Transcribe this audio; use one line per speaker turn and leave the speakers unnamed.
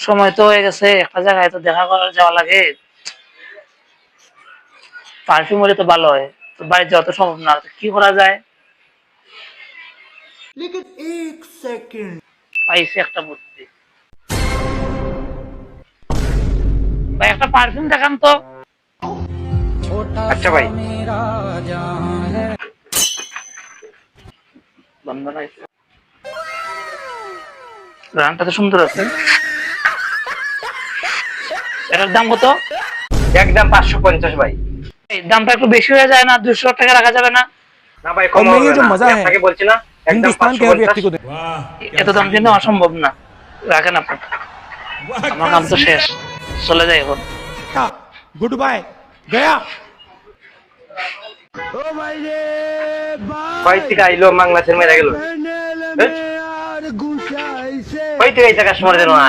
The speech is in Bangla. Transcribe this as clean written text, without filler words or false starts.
সময় তো হয়ে গেছে, একটা জায়গায় তো দেখা করার যাওয়া লাগে। পারফিউম হলে তো ভালো হয়, তো বাড়ি যাওয়া তো সম্ভব না, তো কি করা যায়? পাইছি একটা বুদ্ধি। ভাই একটা পারফিউম দেখান তো।
আচ্ছা ভাই।
বন্ধনা গানটা তো সুন্দর আছে। এটার দাম কত?
একদম 550 ভাই।
এই দামটা একটু বেশি হয়ে যায় না? 200 টাকা রাখা যাবে না?
না ভাই,
और
কম
मैं
হবে
ये जो
না,
मजा
আমি
है
আপনাকে বলছি না, একদম
हिंदुस्तान के हर व्यक्ति
550।
को दे।
এত দাম কিন্তু অসম্ভব না, রাখেন আপনি। আমার কাম তো শেষ, চলে যাই এখন।
गुड बाय गया।
কই থেকে আইলো বাংলাদেশের মেরা গেল। কই থেকে এই জায়গা সময় দেন না।